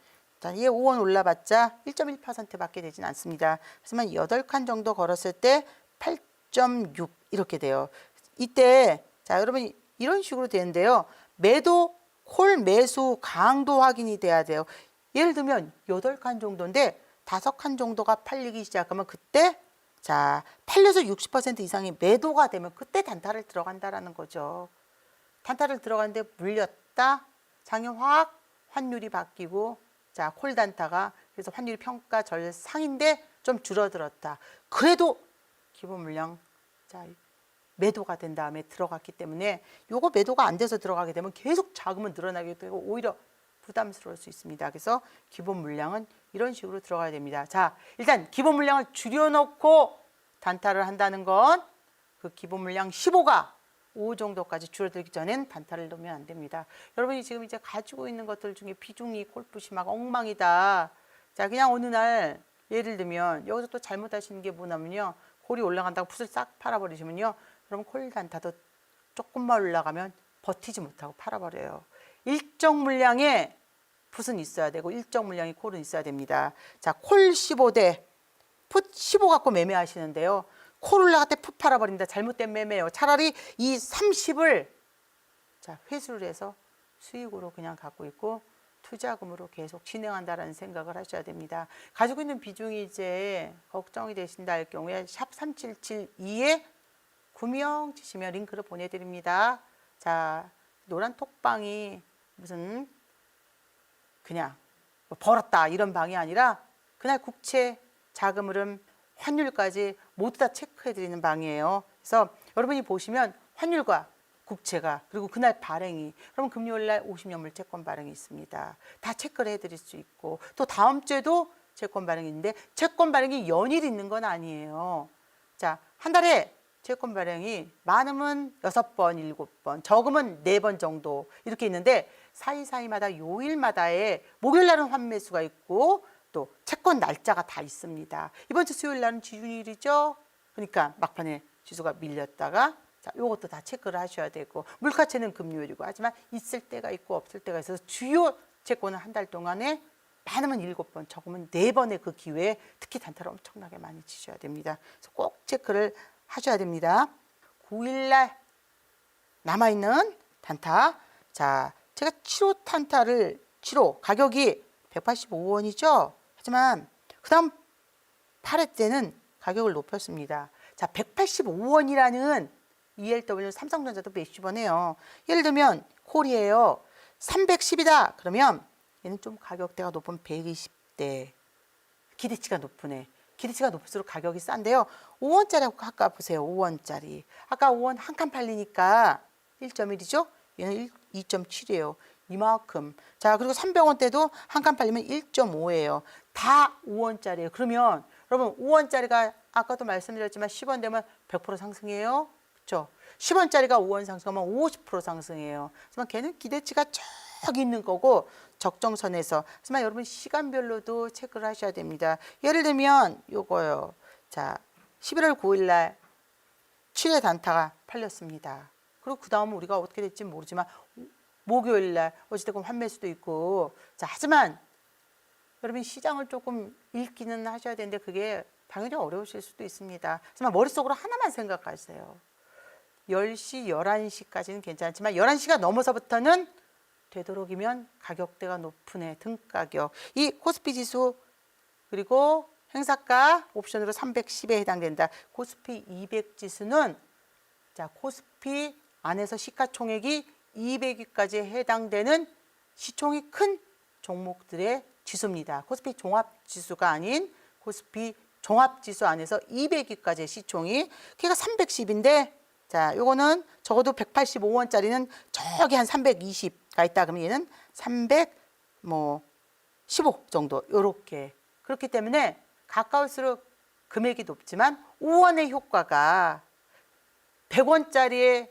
얘 5원 올라봤자 1.1%밖에 되진 않습니다. 하지만 8칸 정도 걸었을 때 8.6 이렇게 돼요. 이때 여러분 이런 식으로 되는데요. 매도 콜 매수 강도 확인이 돼야 돼요. 예를 들면 8칸 정도인데 5칸 정도가 팔리기 시작하면 그때 팔려서 60% 이상이 매도가 되면 그때 단타를 들어간다라는 거죠. 단타를 들어갔는데 물렸다. 장에 확 환율이 바뀌고 콜 단타가 그래서 환율 평가 절상인데 좀 줄어들었다. 그래도 기본 물량 매도가 된 다음에 들어갔기 때문에 요거 매도가 안 돼서 들어가게 되면 계속 자금은 늘어나게 되고 오히려 부담스러울 수 있습니다. 그래서 기본 물량은 이런 식으로 들어가야 됩니다. 자, 일단 기본 물량을 줄여놓고 단타를 한다는 건 그 기본 물량 15가 5 정도까지 줄어들기 전엔 단타를 놓으면 안 됩니다. 여러분이 지금 이제 가지고 있는 것들 중에 비중이 골프시 막 엉망이다. 자, 그냥 어느 날 예를 들면 여기서 또 잘못하시는 게 뭐냐면요. 콜이 올라간다고 풋을 싹 팔아버리시면요. 그럼 콜 단타도 조금만 올라가면 버티지 못하고 팔아버려요. 일정 물량의 풋은 있어야 되고 일정 물량의 콜은 있어야 됩니다. 자, 콜 15대 풋 15 갖고 매매하시는데요. 콜 올라갈 때 풋 팔아버립니다. 잘못된 매매예요. 차라리 이 30을 자, 회수를 해서 수익으로 그냥 갖고 있고 투자금으로 계속 진행한다라는 생각을 하셔야 됩니다. 가지고 있는 비중이 이제 걱정이 되신다 할 경우에 샵 3772에 구명 치시면 링크를 보내드립니다. 자, 노란 톡방이 무슨 그냥 뭐 벌었다 이런 방이 아니라 그날 국채, 자금 흐름, 환율까지 모두 다 체크해드리는 방이에요. 그래서 여러분이 보시면 환율과 국채가 그리고 그날 발행이 그러면 금요일날 50년물 채권 발행이 있습니다. 다 체크를 해드릴 수 있고 또 다음 주에도 채권 발행이 있는데 채권 발행이 연일 있는 건 아니에요. 자, 한 달에 채권 발행이 많으면 6번, 7번, 적으면 4번 정도 이렇게 있는데 사이사이마다 요일마다의 목요일날은 환매수가 있고 또 채권 날짜가 다 있습니다. 이번 주 수요일 날은 지준일이죠. 그러니까 막판에 지수가 밀렸다가 자, 요것도 다 체크를 하셔야 되고 물가채는 금요일이고 하지만 있을 때가 있고 없을 때가 있어서 주요 채권은 한 달 동안에 많으면 7번, 적으면 4번의 그 기회에 특히 단타를 엄청나게 많이 치셔야 됩니다. 그래서 꼭 체크를 하셔야 됩니다. 9일날 남아있는 단타. 자, 제가 7호 단타를 7호 가격이 185원이죠. 하지만 그 다음 8회 때는 가격을 높였습니다. 자, 185원이라는 ELW 삼성전자도 몇십 원 해요. 예를 들면 콜이에요. 310이다. 그러면 얘는 좀 가격대가 높은 120대. 기대치가 높으네. 기대치가 높을수록 가격이 싼데요. 5원짜리 아까 보세요. 5원짜리. 아까 5원 한 칸 팔리니까 1.1이죠. 얘는 2.7이에요. 이만큼. 자, 그리고 300원대도 한 칸 팔리면 1.5예요. 다 5원짜리예요. 그러면 여러분 5원짜리가 아까도 말씀드렸지만 10원 되면 100% 상승해요. 그렇죠? 10원짜리가 5원 상승하면 50% 상승해요. 하지만 걔는 기대치가 저기 있는 거고 적정선에서. 하지만 여러분 시간별로도 체크를 하셔야 됩니다. 예를 들면 요거요. 자, 11월 9일 날 7회 단타가 팔렸습니다. 그리고 그 다음은 우리가 어떻게 될지 모르지만 목요일 날 어찌됐건 환매수도 있고. 자, 하지만 여러분 시장을 조금 읽기는 하셔야 되는데 그게 당연히 어려우실 수도 있습니다. 하지만 머릿속으로 하나만 생각하세요. 10시, 11시까지는 괜찮지만 11시가 넘어서부터는 되도록이면 가격대가 높은 애 등가격. 이 코스피 지수 그리고 행사가 옵션으로 310에 해당된다. 코스피 200 지수는 자, 코스피 안에서 시가총액이 200위까지 해당되는 시총이 큰 종목들의 지수입니다. 코스피 종합지수가 아닌 코스피 종합지수 안에서 200위까지의 시총이 걔가 310인데 자, 요거는 적어도 185원짜리는 저기 한 320가 있다 그러면 얘는 315 정도 요렇게. 그렇기 때문에 가까울수록 금액이 높지만 5원의 효과가 100원짜리에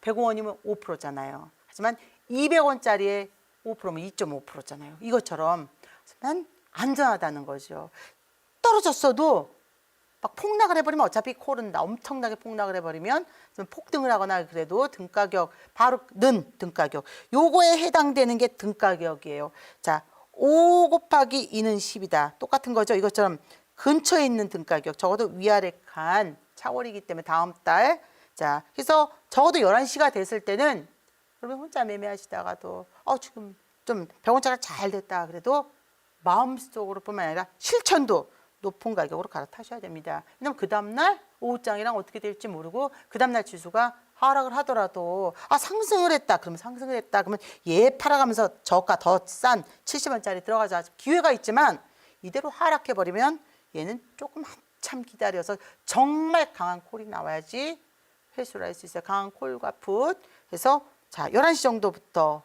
105원이면 5%잖아요. 하지만 200원짜리에 5%면 2.5%잖아요. 이것처럼 하지만 안전하다는 거죠. 떨어졌어도 막 폭락을 해버리면 어차피 콜은 엄청나게 폭락을 해버리면 좀 폭등을 하거나 그래도 등가격 바로 는 등가격 요거에 해당되는 게 등가격이에요. 자, 5 곱하기 2는 10이다. 똑같은 거죠. 이것처럼 근처에 있는 등가격 적어도 위아래 간 차월이기 때문에 다음 달 자, 그래서 적어도 11시가 됐을 때는 여러분 혼자 매매하시다가도 지금 좀 100원짜리가 잘 됐다 그래도 마음속으로 뿐만 아니라 실천도 높은 가격으로 갈아타셔야 됩니다. 왜냐면 그 다음날 오후장이랑 어떻게 될지 모르고 그 다음날 지수가 하락을 하더라도 상승을 했다. 그러면 상승을 했다. 그러면 얘 팔아가면서 저가 더 싼 70원짜리 들어가자. 기회가 있지만 이대로 하락해버리면 얘는 조금 한참 기다려서 정말 강한 콜이 나와야지 회수를 할 수 있어요. 강한 콜과 풋. 그래서 자 11시 정도부터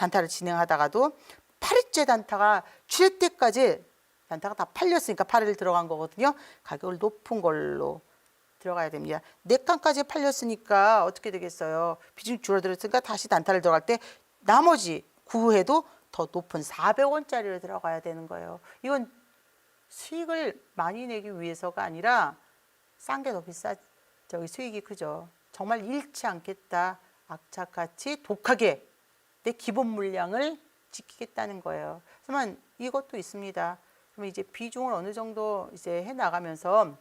단타를 진행하다가도 8일째 단타가 칠 때까지 단타가 다 팔렸으니까 8일 들어간 거거든요. 가격을 높은 걸로 들어가야 됩니다. 4칸까지 팔렸으니까 어떻게 되겠어요? 비중이 줄어들었으니까 다시 단타를 들어갈 때 나머지 9회도 더 높은 400원짜리를 들어가야 되는 거예요. 이건 수익을 많이 내기 위해서가 아니라 싼 게 더 비싸, 수익이 크죠. 정말 잃지 않겠다. 악착같이 독하게 내 기본 물량을 지키겠다는 거예요. 그러면 이것도 있습니다. 그러면 이제 비중을 어느 정도 이제 해 나가면서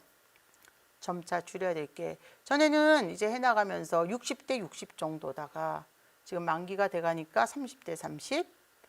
점차 줄여야 될 게, 전에는 이제 해 나가면서 60대 60 정도다가 지금 만기가 돼 가니까 30대 30,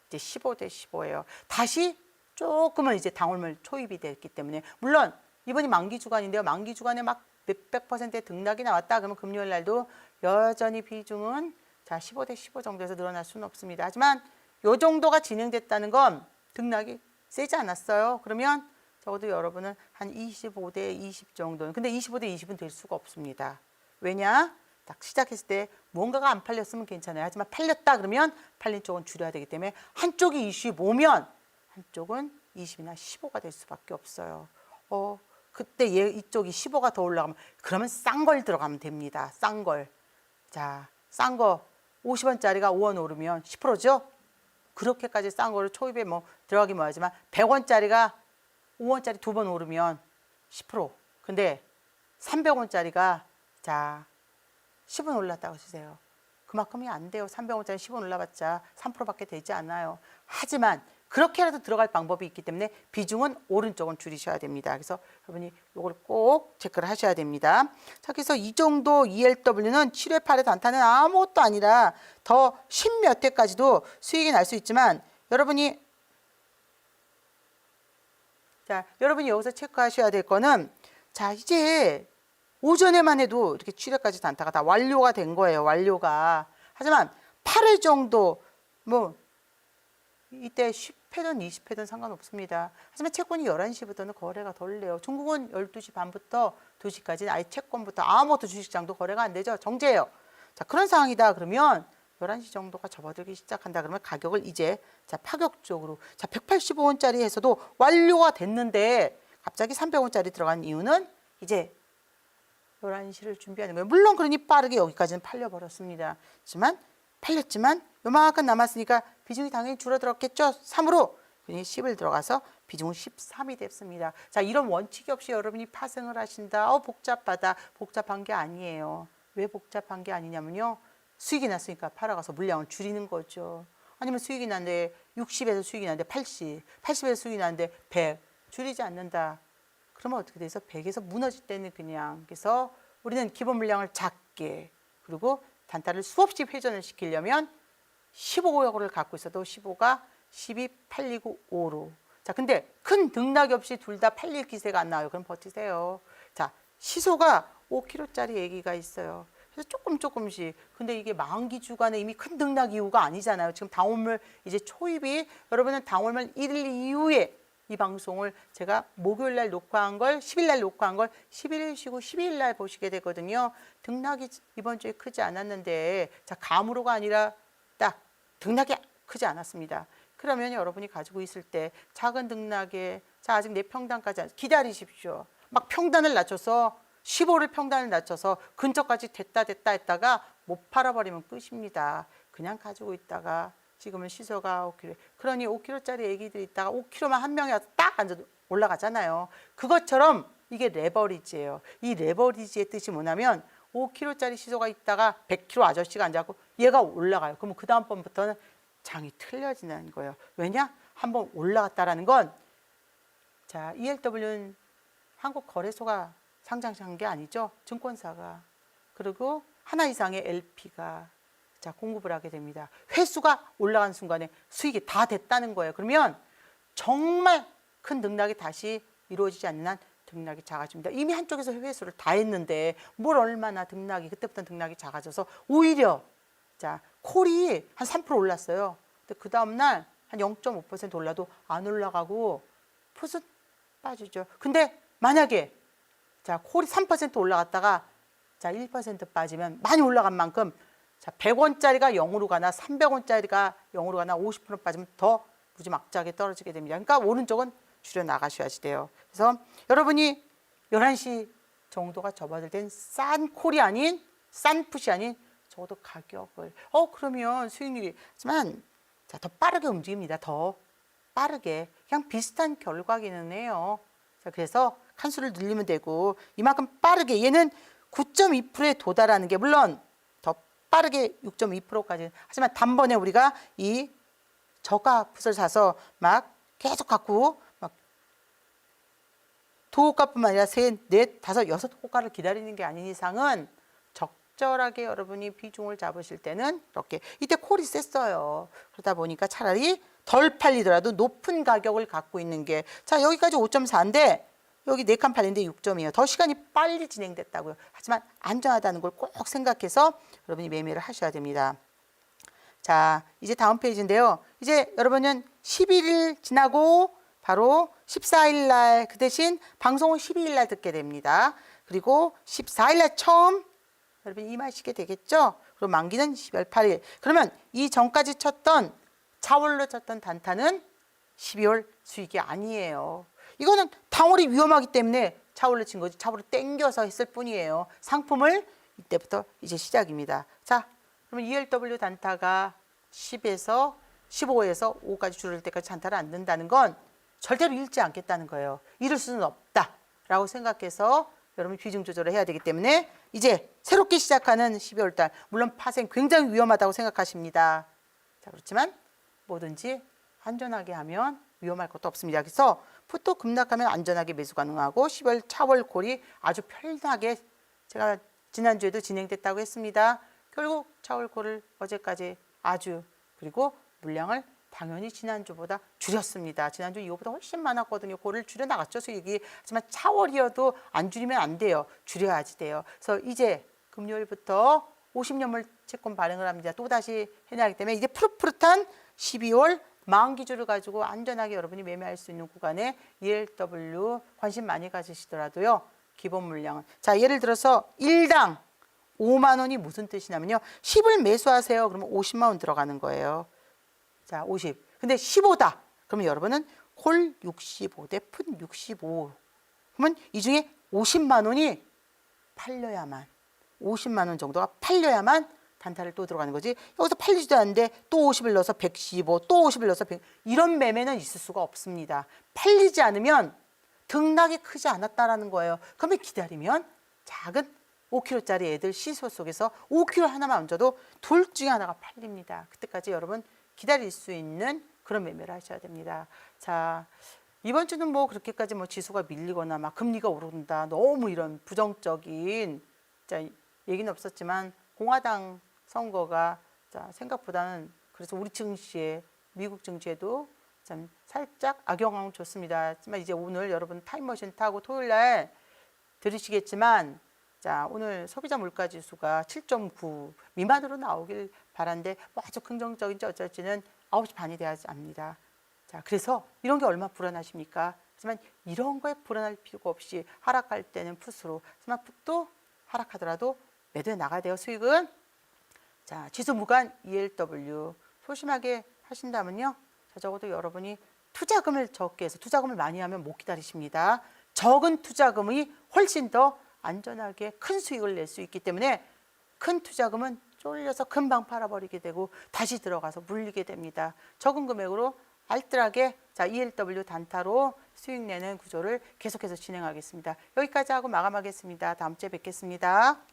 이제 15대 15예요. 다시 조금은 이제 당월물 초입이 됐기 때문에, 물론 이번이 만기 주간인데요. 만기 주간에 막 몇백 %의 등락이 나왔다 그러면 금요일 날도 여전히 비중은 자 15대 15 정도에서 늘어날 수는 없습니다. 하지만 요 정도가 진행됐다는 건 등락이 세지 않았어요. 그러면 적어도 여러분은 한 25대 20 정도는, 근데 25대 20은 될 수가 없습니다. 왜냐? 딱 시작했을 때 뭔가가 안 팔렸으면 괜찮아요. 하지만 팔렸다 그러면 팔린 쪽은 줄여야 되기 때문에 한쪽이 25면 한쪽은 20이나 15가 될 수밖에 없어요. 그때 이쪽이 15가 더 올라가면 그러면 싼 걸 들어가면 됩니다. 싼 걸. 자, 싼 거 50원짜리가 5원 오르면 10%죠? 그렇게까지 싼 거를 초입에 뭐 들어가긴 뭐하지만 100원짜리가 5원짜리 2번 오르면 10%. 근데 300원짜리가 자 10원 올랐다고 하세요. 그만큼이 안 돼요. 300원짜리 10원 올라봤자 3%밖에 되지 않아요. 하지만 그렇게라도 들어갈 방법이 있기 때문에 비중은 오른쪽은 줄이셔야 됩니다. 그래서 여러분이 이걸 꼭 체크를 하셔야 됩니다. 자, 그래서 이 정도 ELW는 7회 8회 단타는 아무것도 아니라 더 10몇 회까지도 수익이 날 수 있지만 여러분이 여기서 체크하셔야 될 거는, 자, 이제 오전에만 해도 이렇게 7회까지 단타가 다 완료가 된 거예요. 완료가. 하지만 8회 정도 뭐 이때 10회든 20회든 상관없습니다. 하지만 채권이 11시부터는 거래가 덜 돼요. 중국은 12시 반부터 2시까지 아예 채권부터 아무것도 주식장도 거래가 안 되죠. 정제예요. 자, 그런 상황이다 그러면 11시 정도가 접어들기 시작한다 그러면 가격을 이제 자 파격적으로 자 185원짜리에서도 완료가 됐는데 갑자기 300원짜리 들어간 이유는 이제 11시를 준비하는 거예요. 물론 그러니 빠르게 여기까지는 팔려버렸습니다. 하지만 팔렸지만 요만큼 남았으니까 비중이 당연히 줄어들었겠죠. 3으로 그러니 10을 들어가서 비중은 13이 됐습니다. 자, 이런 원칙이 없이 여러분이 파생을 하신다. 복잡하다. 복잡한 게 아니에요. 왜 복잡한 게 아니냐면요. 수익이 났으니까 팔아가서 물량을 줄이는 거죠. 아니면 수익이 났는데 60에서 수익이 났는데 80, 80에서 수익이 났는데 100 줄이지 않는다. 그러면 어떻게 돼서 100에서 무너질 때는 그냥, 그래서 우리는 기본 물량을 작게, 그리고 단타를 수없이 회전을 시키려면 15를 갖고 있어도 15가 12 팔리고 5로. 자, 근데 큰 등락이 없이 둘 다 팔릴 기세가 안 나와요. 그럼 버티세요. 자, 시소가 5kg짜리 얘기가 있어요. 그래서 조금씩. 근데 이게 만기 주간에 이미 큰 등락 이후가 아니잖아요. 지금 당월물 이제 초입이, 여러분은 당월물 1일 이후에 이 방송을 제가 목요일 날 녹화한 걸, 10일 날 녹화한 걸 11일 쉬고 12일 날 보시게 되거든요. 등락이 이번 주에 크지 않았는데, 자, 감으로가 아니라 딱 등락이 크지 않았습니다. 그러면 여러분이 가지고 있을 때 작은 등락에, 자, 아직 내 평단까지 기다리십시오. 막 평단을 낮춰서 15를 평단을 낮춰서 근처까지 됐다 했다가 못 팔아버리면 끝입니다. 그냥 가지고 있다가 지금은 시소가 5kg. 그러니 5kg짜리 애기들이 있다가 5kg만 한 명이 와서 딱 앉아도 올라가잖아요. 그것처럼 이게 레버리지예요. 이 레버리지의 뜻이 뭐냐면 5kg짜리 시소가 있다가 100kg 아저씨가 앉아고 얘가 올라가요. 그러면 그 다음번부터는 장이 틀려지는 거예요. 왜냐? 한번 올라갔다라는 건, 자, ELW는 한국거래소가 상장한 게 아니죠. 증권사가. 그리고 하나 이상의 LP가 자 공급을 하게 됩니다. 회수가 올라간 순간에 수익이 다 됐다는 거예요. 그러면 정말 큰 등락이 다시 이루어지지 않는 한 등락이 작아집니다. 이미 한쪽에서 회수를 다 했는데 뭘 얼마나 등락이, 그때부터 등락이 작아져서 오히려 자 콜이 한 3% 올랐어요. 근데 그 다음날 한 0.5% 올라도 안 올라가고 풋은 빠지죠. 근데 만약에 자 콜이 3% 올라갔다가 자 1% 빠지면 많이 올라간 만큼 자, 100원짜리가 0으로 가나 300원짜리가 0으로 가나 50% 빠지면 더 무지막지하게 떨어지게 됩니다. 그러니까 오른쪽은 줄여 나가셔야지 돼요. 그래서 여러분이 11시 정도가 접어들 땐 싼 콜이 아닌 싼 풋이 아닌 적어도 가격을 그러면 수익률이 하지만 자, 더 빠르게 움직입니다. 더 빠르게 그냥 비슷한 결과기는 해요. 자, 그래서 칸수를 늘리면 되고 이만큼 빠르게 얘는 9.2%에 도달하는 게 물론 더 빠르게 6.2%까지 하지만 단번에 우리가 이 저가 풋을 사서 막 계속 갖고 막 두 호가뿐만 아니라 셋, 넷, 다섯, 여섯 호가를 기다리는 게 아닌 이상은 적절하게 여러분이 비중을 잡으실 때는 이렇게 이때 콜이 셌어요. 그러다 보니까 차라리 덜 팔리더라도 높은 가격을 갖고 있는 게 자 여기까지 5.4인데 여기 4칸 팔리는데 6점이에요. 더 시간이 빨리 진행됐다고요. 하지만 안전하다는 걸 꼭 생각해서 여러분이 매매를 하셔야 됩니다. 자, 이제 다음 페이지인데요. 이제 여러분은 11일 지나고 바로 14일 날 그 대신 방송은 12일 날 듣게 됩니다. 그리고 14일 날 처음 여러분 임하시게 되겠죠. 그리고 만기는 12월 8일. 그러면 이 전까지 쳤던 차월로 쳤던 단타는 12월 수익이 아니에요. 이거는 당월이 위험하기 때문에 차월로 친 거지 차월로 땡겨서 했을 뿐이에요. 상품을 이때부터 이제 시작입니다. 자, 그러면 ELW 단타가 10에서 15에서 5까지 줄을 때까지 단타를 안 든다는 건 절대로 잃지 않겠다는 거예요. 잃을 수는 없다라고 생각해서 여러분 비중 조절을 해야 되기 때문에 이제 새롭게 시작하는 12월 달 물론 파생 굉장히 위험하다고 생각하십니다. 자, 그렇지만 뭐든지 안전하게 하면 위험할 것도 없습니다. 그래서 풋도 급락하면 안전하게 매수 가능하고 10월 차월 콜이 아주 편하게 제가 지난주에도 진행됐다고 했습니다. 결국 차월 콜을 어제까지 아주 그리고 물량을 당연히 지난주보다 줄였습니다. 지난주 이거보다 훨씬 많았거든요. 콜을 줄여 나갔죠. 수익이. 하지만 차월이어도 안 줄이면 안 돼요. 줄여야지 돼요. 그래서 이제 금요일부터 50년물 채권 발행을 합니다. 또다시 해야 하기 때문에 이제 푸릇푸릇한 12월 만기주를 가지고 안전하게 여러분이 매매할 수 있는 구간에 ELW 관심 많이 가지시더라도요. 기본 물량은 자 예를 들어서 1당 5만 원이 무슨 뜻이냐면요. 10을 매수하세요. 그러면 50만 원 들어가는 거예요. 자 50. 근데 15다. 그러면 여러분은 콜 65 대 풋 65. 그러면 이 중에 50만 원이 팔려야만 50만 원 정도가 팔려야만 단타를 또 들어가는 거지. 여기서 팔리지도 않는데 또 50을 넣어서 115, 또 50을 넣어서 100. 이런 매매는 있을 수가 없습니다. 팔리지 않으면 등락이 크지 않았다라는 거예요. 그러면 기다리면 작은 5kg짜리 애들 시소 속에서 5kg 하나만 얹어도 둘 중에 하나가 팔립니다. 그때까지 여러분 기다릴 수 있는 그런 매매를 하셔야 됩니다. 자, 이번 주는 뭐 그렇게까지 뭐 지수가 밀리거나 막 금리가 오른다. 너무 이런 부정적인 자, 얘기는 없었지만 공화당 선거가 자, 생각보다는 그래서 우리 증시에 미국 증시에도 참 살짝 악영향을 줬습니다. 하지만 이제 오늘 여러분 타임머신 타고 토요일 날 들으시겠지만 자, 오늘 소비자 물가 지수가 7.9 미만으로 나오길 바란데 뭐 아주 긍정적인지 어쩔지는 9시 반이 돼야지 압니다. 자, 그래서 이런 게 얼마나 불안하십니까? 하지만 이런 거에 불안할 필요가 없이 하락할 때는 풋으로 하지만 풋도 하락하더라도 매도해 나가야 돼요. 수익은 자, 지수 무관 ELW 소심하게 하신다면요. 자, 적어도 여러분이 투자금을 적게 해서 투자금을 많이 하면 못 기다리십니다. 적은 투자금이 훨씬 더 안전하게 큰 수익을 낼 수 있기 때문에 큰 투자금은 쫄려서 금방 팔아버리게 되고 다시 들어가서 물리게 됩니다. 적은 금액으로 알뜰하게 자, ELW 단타로 수익 내는 구조를 계속해서 진행하겠습니다. 여기까지 하고 마감하겠습니다. 다음 주에 뵙겠습니다.